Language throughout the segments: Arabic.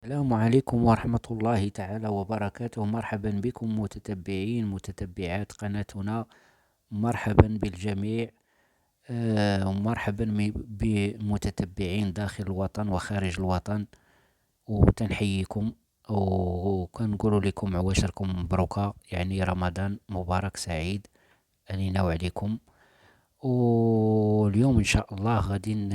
السلام عليكم ورحمة الله تعالى وبركاته. مرحبا بكم متتبعين متتبعات قناتنا. مرحبا بالجميع. ومرحبا بمتتبعين داخل الوطن وخارج الوطن، وتنحييكم وكنقول لكم عواشركم مبروكة، يعني رمضان مبارك سعيد علينا وعليكم. واليوم إن شاء الله غادي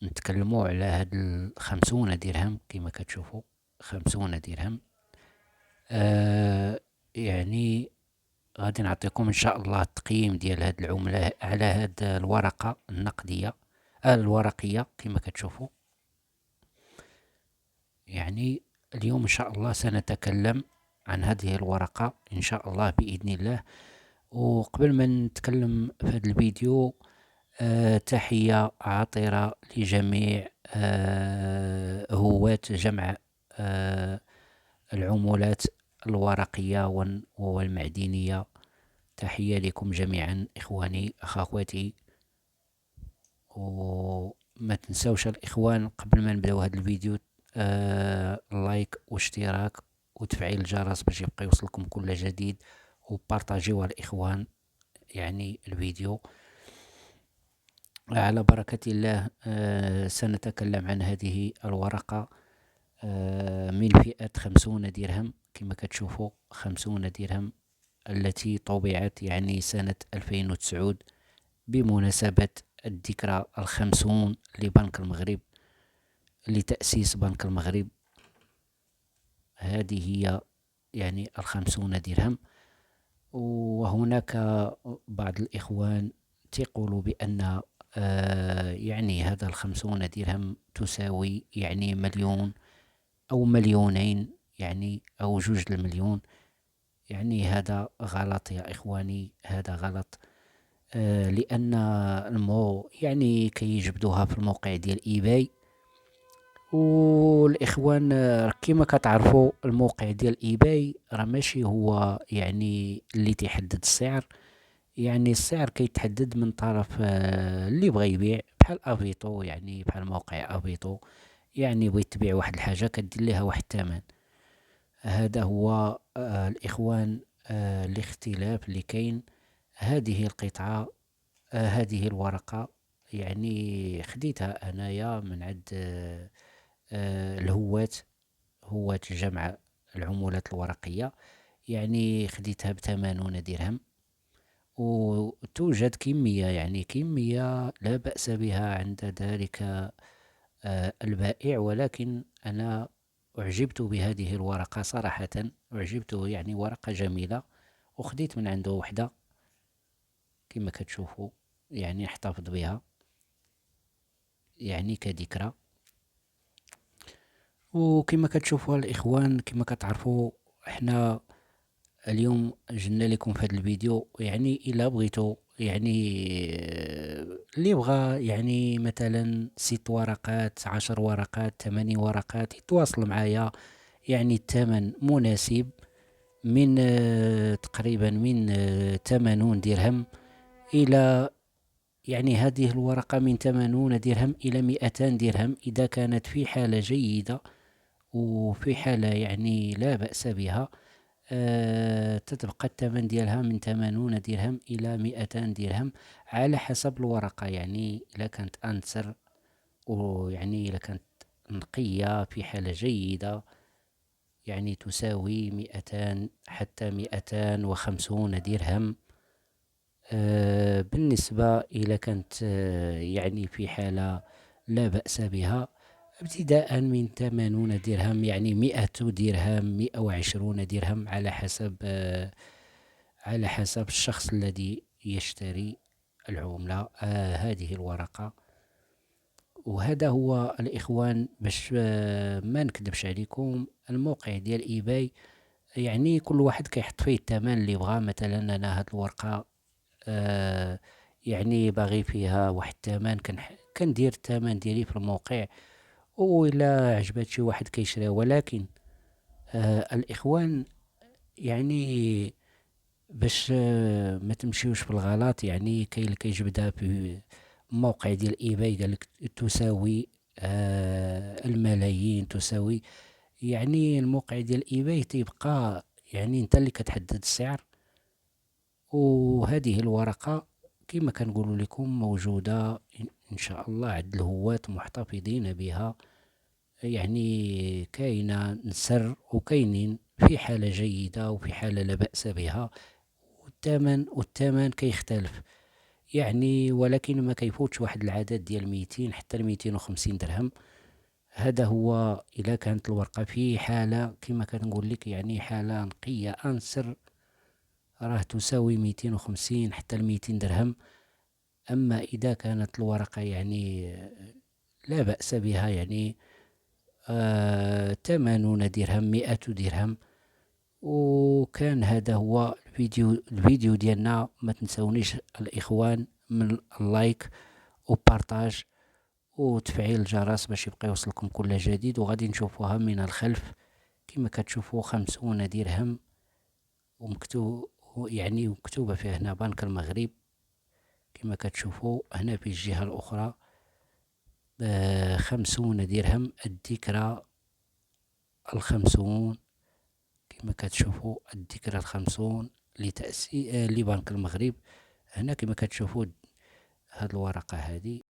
نتكلموا على هاد 50 درهم كما كتشوفوا. 50 درهم. آه يعني غادي نعطيكم إن شاء الله التقييم ديال هاد العملة على هاد الورقة النقدية، الورقية كما كتشوفوا. يعني اليوم إن شاء الله سنتكلم عن هذه الورقة إن شاء الله بإذن الله. وقبل ما نتكلم في هذا الفيديو، تحية عاطرة لجميع هواة جمع العملات الورقية والمعدنية. تحية لكم جميعا إخواني أخواتي. وما تنسوش الإخوان قبل ما نبداو هذا الفيديو، لايك واشتراك وتفعيل الجرس باش يبقى يوصلكم كل جديد، وبارطاجيو الإخوان يعني الفيديو. على بركة الله. سنتكلم عن هذه الورقة من فئة 50 درهم كما كتشوفوا. 50 درهم التي طبعت يعني سنة 2009 بمناسبة الذكرى 50 لبنك المغرب، لتأسيس بنك المغرب. هذه هي يعني 50 درهم. وهناك بعض الإخوان تقول بأن يعني هذا 50 درهم تساوي يعني مليون أو مليونين، يعني أو 2 المليون. يعني هذا غلط يا إخواني، هذا غلط. لأن يعني كيجبدوها في الموقع ديال ايباي. والإخوان كما كتعرفوا الموقع ديال ايباي راه ماشي هو يعني اللي تيحدد السعر. يعني السعر كيتحدد من طرف اللي بغى يبيع، بحال افيتو، يعني بحال موقع افيتو. يعني بغيت تبيع واحد الحاجة كدير لها واحد الثمن. هذا هو الإخوان الاختلاف اللي كاين. هذه القطعة، هذه الورقة يعني خديتها أنايا من عند هواة جمع العملات الورقية. يعني خديتها ب80 درهم. وتوجد كمية، يعني كمية لا بأس بها عند ذلك البائع. ولكن أنا أعجبت بهذه الورقة صراحة، أعجبت، يعني ورقة جميلة. وخديت من عنده وحدة كما كتشوفوا، يعني احتفظ بها يعني كذكرى. وكما كتشوفوا الإخوان، كما كتعرفوا احنا اليوم جبنا لكم في هذا الفيديو، يعني إلا بغيتوا يعني اللي بغى يعني مثلا 6 ورقات 10 ورقات 8 ورقات يتواصل معايا. يعني الثمن مناسب، من تقريبا من 80 درهم إلى، يعني هذه الورقة من 80 درهم إلى 200 درهم إذا كانت في حالة جيدة وفي حالة يعني لا بأس بها. تتبقى الثمن ديالها من 80 درهم إلى 200 درهم على حسب الورقة. يعني إذا كانت أنسر، ويعني إذا كانت نقية في حالة جيدة، يعني تساوي 200 حتى 250 درهم. بالنسبة إلى كانت يعني في حالة لا بأس بها، ابتداء من 80 درهم، يعني 100 درهم 120 درهم على حسب الشخص الذي يشتري العملة هذه الورقة. وهذا هو الإخوان باش ما نكذبش عليكم. الموقع ديال ايباي يعني كل واحد كيحط فيه الثمن اللي بغا. مثلا أنا هاد الورقة يعني باغي فيها واحد الثمن، كندير الثمن ديالي في الموقع، وإلا عجبت شي واحد كيشريها. ولكن الإخوان يعني باش ما تمشيوش في الغلط، يعني كاين اللي كيجبدها في الموقع ديال ايباي قالك تساوي الملايين تساوي. يعني الموقع ديال eBay تيبقى يعني انت اللي كتحدد السعر. وهذه الورقة كما كنقولوا لكم موجودة إن شاء الله عند الهواة محتفظين بها. يعني كاينة نسر وكاينين في حالة جيدة وفي حالة لا بأس بها. والثمن كيختلف يعني، ولكن ما كيفوتش واحد العدد ديال 200 حتى 250 درهم. هذا هو إلا كانت الورقة في حالة كما كنقول لك يعني حالة نقية أنسر، راه تساوي 250 حتى 200 درهم. أما إذا كانت الورقة يعني لا بأس بها يعني 80 درهم 100 درهم. وكان هذا هو الفيديو ديالنا. ما تنسونيش الإخوان من اللايك وبارتاج وتفعيل الجرس باش يبقى يوصلكم كل جديد. وغادي نشوفوها من الخلف كما كتشوفوا 50 درهم ومكتوب يعني مكتوبة فيه هنا بنك المغرب. كما كتشوفوا هنا في الجهة الأخرى 50 درهم الذكرى ال50. كما كتشوفوا الذكرى ال50 لبنك المغرب. هنا كما كتشوفوا هاد الورقة هذه